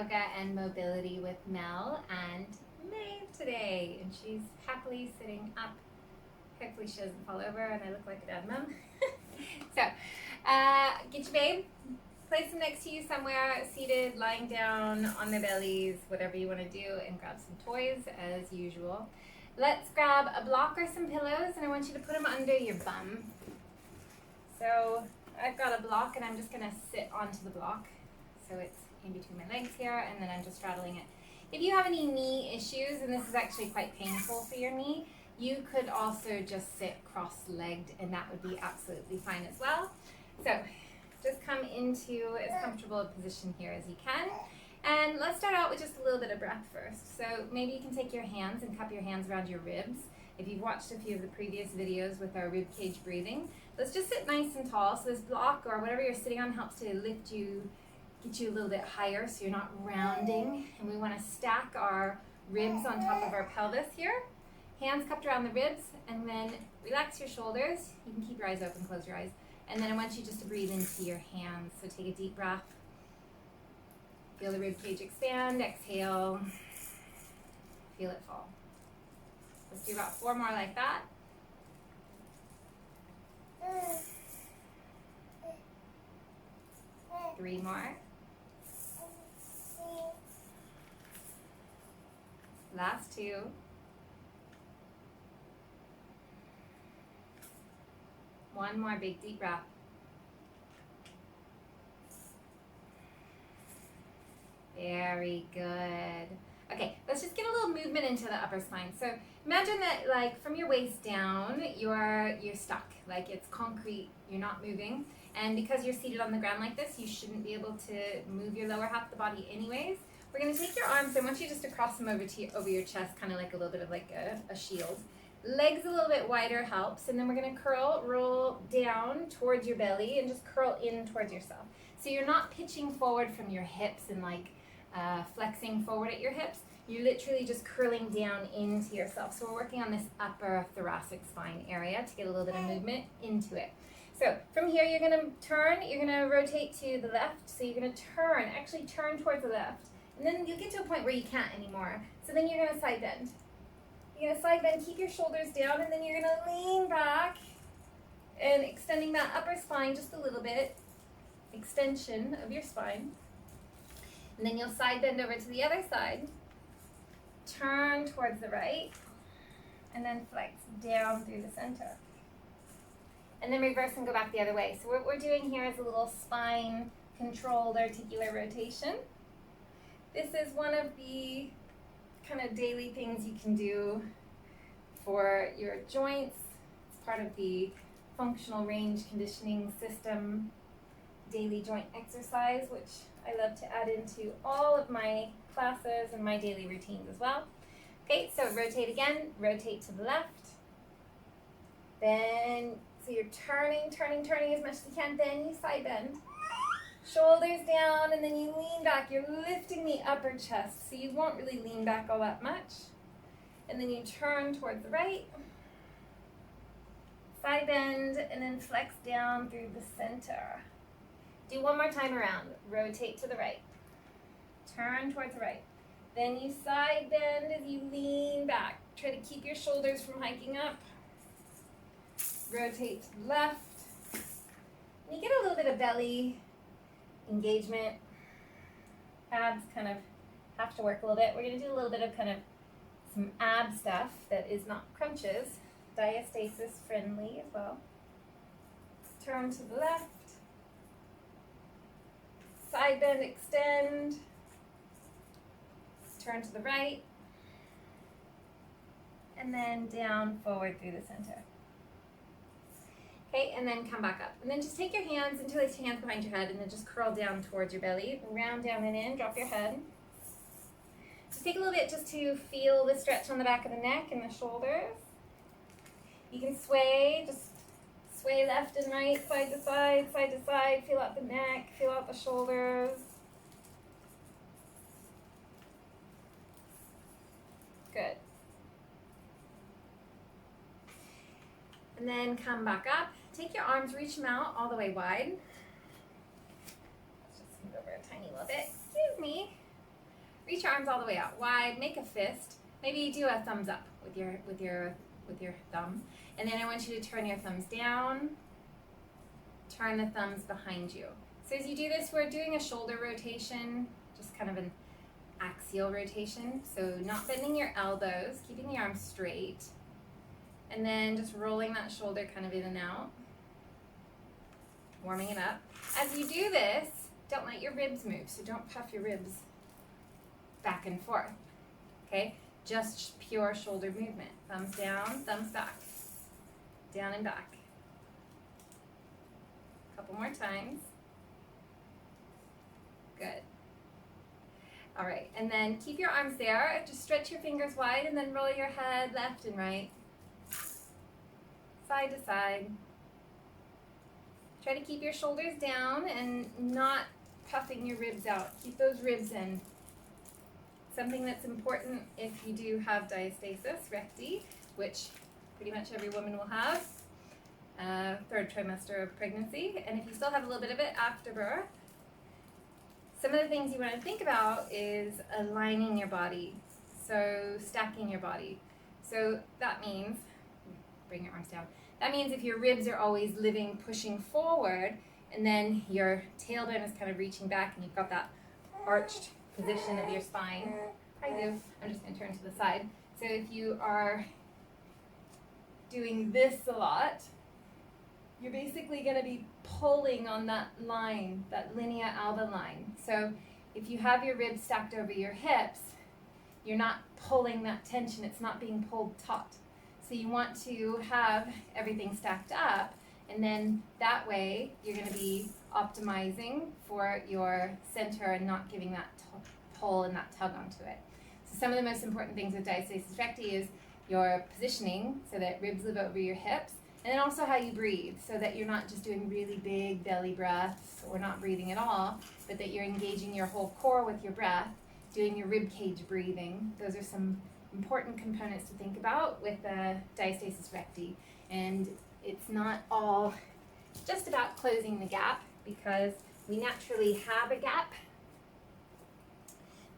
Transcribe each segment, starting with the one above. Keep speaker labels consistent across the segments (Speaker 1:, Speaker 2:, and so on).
Speaker 1: yoga and mobility with Mel and Maeve today, and she's happily sitting up. Hopefully she doesn't fall over and I look like a dead mum. So get your babe, place them next to you somewhere, seated, lying down on their bellies, whatever you want to do, and grab some toys as usual. Let's grab a block or some pillows, and I want you to put them under your bum. So I've got a block and I'm just going to sit onto the block. So it's in between my legs here, and then I'm just straddling it. If you have any knee issues, and this is actually quite painful for your knee, you could also just sit cross-legged, and that would be absolutely fine as well. So just come into as comfortable a position here as you can. And let's start out with just a little bit of breath first. So maybe you can take your hands and cup your hands around your ribs. If you've watched a few of the previous videos with our rib cage breathing, let's just sit nice and tall. So this block or whatever you're sitting on helps to lift you, get you a little bit higher so you're not rounding. And we want to stack our ribs on top of our pelvis here. Hands cupped around the ribs, and then relax your shoulders. You can keep your eyes open, close your eyes. And then I want you just to breathe into your hands. So take a deep breath. Feel the rib cage expand, exhale. Feel it fall. Let's do about 4 more like that. Three more. Last 2. One more big deep breath. Very good. Okay, let's just get a little movement into the upper spine. So imagine that, like, from your waist down, you're stuck. Like it's concrete, you're not moving. And because you're seated on the ground like this, you shouldn't be able to move your lower half of the body anyways. We're gonna take your arms, I want you just to cross them over your chest, kind of like a little bit of like a shield. Legs a little bit wider helps, and then we're gonna roll down towards your belly and just curl in towards yourself. So you're not pitching forward from your hips and like flexing forward at your hips. You're literally just curling down into yourself. So we're working on this upper thoracic spine area to get a little bit of movement into it. So from here, you're gonna turn, you're gonna rotate to the left. So you're gonna actually turn towards the left. And then you'll get to a point where you can't anymore. So then you're gonna side bend. You're gonna side bend, keep your shoulders down, and then you're gonna lean back and extending that upper spine just a little bit. Extension of your spine. And then you'll side bend over to the other side. Turn towards the right. And then flex down through the center. And then reverse and go back the other way. So what we're doing here is a little spine controlled articular rotation. This is one of the kind of daily things you can do for your joints. It's part of the functional range conditioning system daily joint exercise, which I love to add into all of my classes and my daily routines as well. Okay, so rotate again, rotate to the left. Then, so you're turning as much as you can, then you side bend. Shoulders down, and then you lean back. You're lifting the upper chest, so you won't really lean back all that much. And then you turn towards the right. Side bend, and then flex down through the center. Do one more time around. Rotate to the right. Turn towards the right. Then you side bend as you lean back. Try to keep your shoulders from hiking up. Rotate to the left. And you get a little bit of belly engagement. Abs kind of have to work a little bit. We're going to do a little bit of kind of some ab stuff that is not crunches. Diastasis friendly as well. Turn to the left. Side bend, extend. Turn to the right. And then down, forward through the center. Okay, and then come back up. And then just take your hands, interlace your hands behind your head, and then just curl down towards your belly. Round down and in, drop your head. Just take a little bit just to feel the stretch on the back of the neck and the shoulders. You can sway, just sway left and right, side to side, feel out the neck, feel out the shoulders. Good. And then come back up. Take your arms, reach them out all the way wide. Let's just move over a tiny little bit. Excuse me. Reach your arms all the way out wide, make a fist. Maybe do a thumbs up with your thumb. And then I want you to turn your thumbs down, turn the thumbs behind you. So as you do this, we're doing a shoulder rotation, just kind of an axial rotation. So not bending your elbows, keeping the arms straight, and then just rolling that shoulder kind of in and out, warming it up. As you do this, don't let your ribs move, so don't puff your ribs back and forth, okay? Just pure shoulder movement. Thumbs down, thumbs back, down and back. A couple more times. Good. All right, and then keep your arms there. Just stretch your fingers wide and then roll your head left and right, side to side. Try to keep your shoulders down and not puffing your ribs out. Keep those ribs in. Something that's important if you do have diastasis recti, which pretty much every woman will have, third trimester of pregnancy, and if you still have a little bit of it after birth, some of the things you want to think about is aligning your body, so stacking your body. So that means, bring your arms down, that means if your ribs are always pushing forward, and then your tailbone is kind of reaching back and you've got that arched position of your spine. I do. I'm just going to turn to the side. So if you are doing this a lot, you're basically going to be pulling on that line, that linea alba line. So if you have your ribs stacked over your hips, you're not pulling that tension. It's not being pulled taut. So you want to have everything stacked up, and then that way you're going to be optimizing for your center and not giving that pull and that tug onto it. So some of the most important things with diastasis recti is your positioning, so that ribs live over your hips, and then also how you breathe, so that you're not just doing really big belly breaths or not breathing at all, but that you're engaging your whole core with your breath, doing your rib cage breathing. Those are some important components to think about with diastasis recti. And it's not all just about closing the gap, because we naturally have a gap.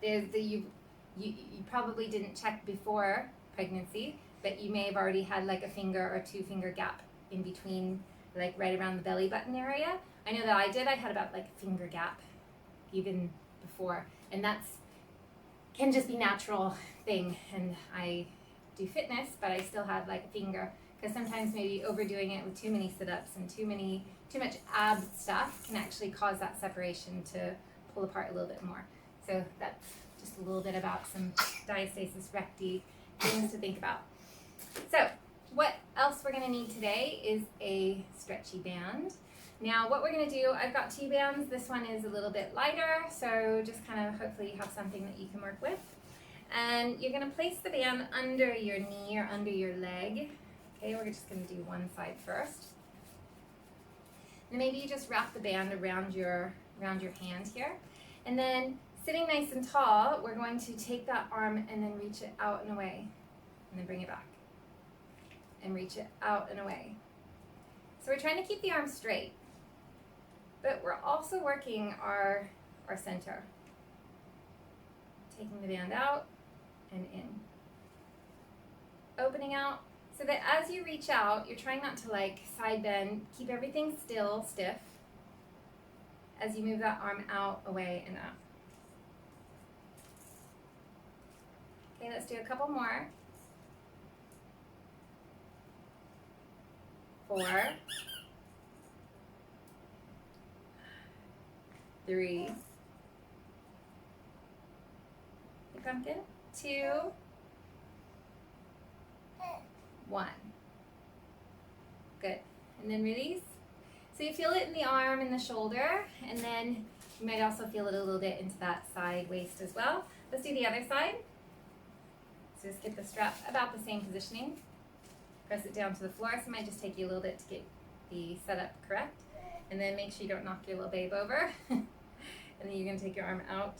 Speaker 1: You probably didn't check before pregnancy, but you may have already had like a finger or 2 finger gap in between, like right around the belly button area. I know that I did. I had about like a finger gap even before, and that's can just be natural thing. And I do fitness, but I still had like a finger, because sometimes maybe overdoing it with too many sit-ups and too much ab stuff can actually cause that separation to pull apart a little bit more. So that's just a little bit about some diastasis recti things to think about. So what else we're going to need today is a stretchy band. Now what we're going to do, I've got 2 bands. This one is a little bit lighter, so just kind of hopefully you have something that you can work with. And you're going to place the band under your knee or under your leg. Okay, we're just going to do one side first. And maybe you just wrap the band around your hand here. And then sitting nice and tall, we're going to take that arm and then reach it out and away. And then bring it back. And reach it out and away. So we're trying to keep the arm straight, but we're also working our center. Taking the band out and in. Opening out, so that as you reach out, you're trying not to like side bend, keep everything still, stiff, as you move that arm out, away, and up. Okay, let's do a couple more. 4, 3, hey pumpkin, 2, 1. Good. And then release. So you feel it in the arm and the shoulder, and then you might also feel it a little bit into that side waist as well. Let's do the other side. So just get the strap about the same positioning. Press it down to the floor, so it might just take you a little bit to get the setup correct. And then make sure you don't knock your little babe over. And then you're going to take your arm out.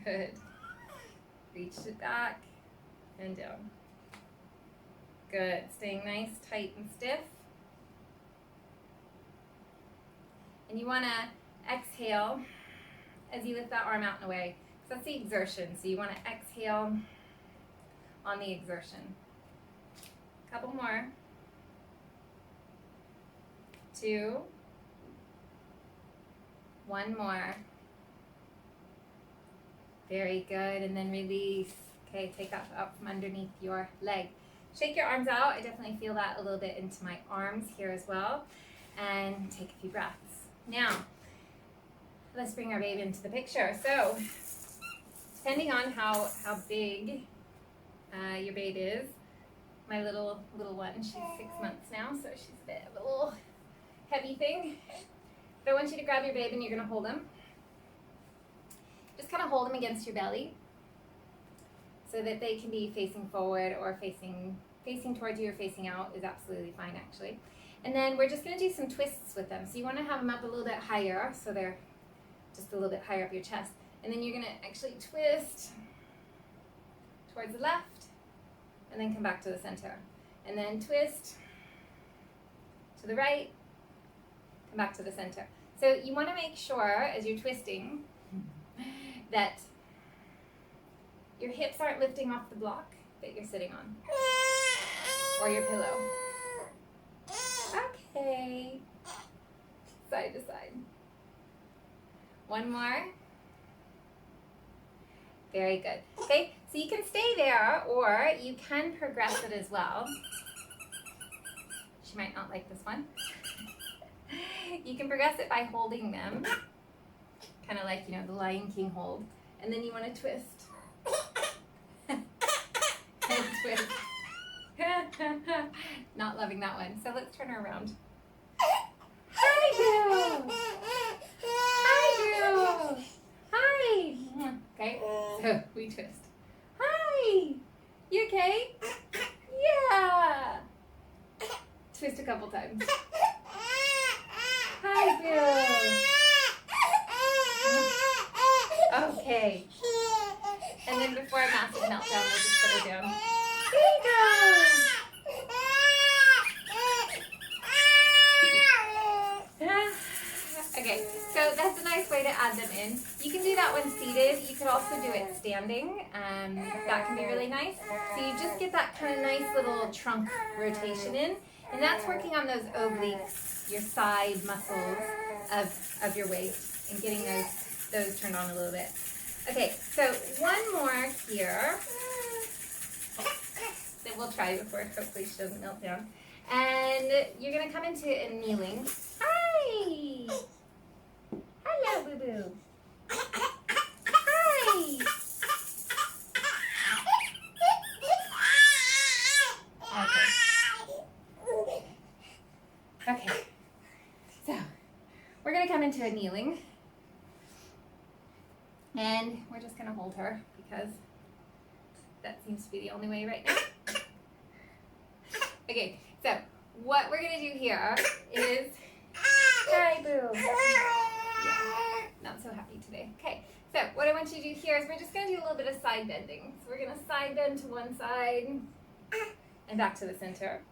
Speaker 1: Good. Reach it back and down. Good. Staying nice, tight, and stiff. And you want to, exhale as you lift that arm out and away. So that's the exertion. So you want to exhale on the exertion. Couple more. 2. 1 more. Very good. And then release. Okay, take that up from underneath your leg. Shake your arms out. I definitely feel that a little bit into my arms here as well. And take a few breaths. Now, let's bring our baby into the picture. So, depending on how big your baby is, my little one, she's 6 months now, so she's a bit of a little heavy thing. But I want you to grab your baby and you're going to hold him. Just kind of hold them against your belly so that they can be facing forward or facing towards you or facing out is absolutely fine actually. And then we're just going to do some twists with them. So you want to have them up a little bit higher so they're just a little bit higher up your chest. And then you're going to actually twist towards the left and then come back to the center. And then twist to the right, come back to the center. So you want to make sure as you're twisting that your hips aren't lifting off the block that you're sitting on or your pillow. Okay. Side to side. 1 more. Very good. Okay, so you can stay there or you can progress it as well. She might not like this one. You can progress it by holding them, kind of like, you know, the Lion King hold. And then you want to twist. And twist. Not loving that one. So let's turn her around. Hi, Boo! Hi, Boo! Hi! Okay, so we twist. Hi! You okay? Yeah! Twist a couple times. Hi, Boo! Okay. And then before a massive meltdown, we'll just put her down. Here you go! Okay, so that's a nice way to add them in. You can do that when seated. You could also do it standing. That can be really nice. So you just get that kind of nice little trunk rotation in. And that's working on those obliques, your side muscles of your waist, and getting those turned on a little bit. Okay, so 1 more here that we'll try before hopefully she doesn't melt down. And you're going to come into a kneeling. Hi! Hello, boo-boo. Hi! Okay. Okay. So, we're going to come into a kneeling. And we're just going to hold her because that seems to be the only way right now. Okay, so what we're going to do here is... Hi, Boo. Yeah, not so happy today. Okay, so what I want you to do here is we're just going to do a little bit of side bending. So we're going to side bend to one side and back to the center.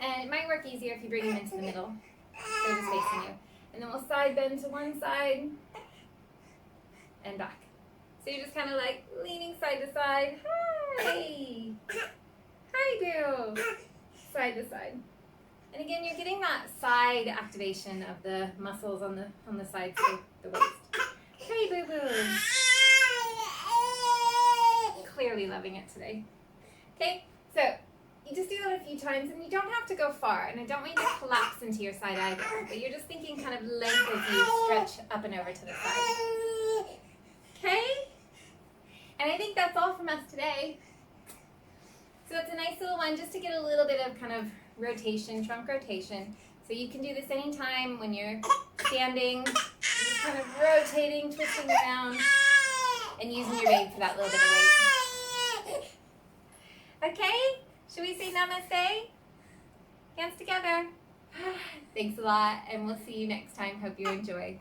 Speaker 1: And it might work easier if you bring him into the middle. So just facing you. And then we'll side bend to one side and back. So you're just kind of like leaning side to side. Hi! Hi, Boo! Side to side. And again, you're getting that side activation of the muscles on the sides of the waist. Hey, Boo Boo! Clearly loving it today. Okay, so you just do that a few times, and you don't have to go far. And I don't want you to collapse into your side either, but you're just thinking kind of length as you stretch up and over to the side. Okay? And I think that's all from us today. So it's a nice little one just to get a little bit of kind of rotation, trunk rotation. So you can do this anytime when you're standing, just kind of rotating, twisting around, and using your weight for that little bit of weight. Okay? Should we say namaste? Hands together. Thanks a lot, and we'll see you next time. Hope you enjoy.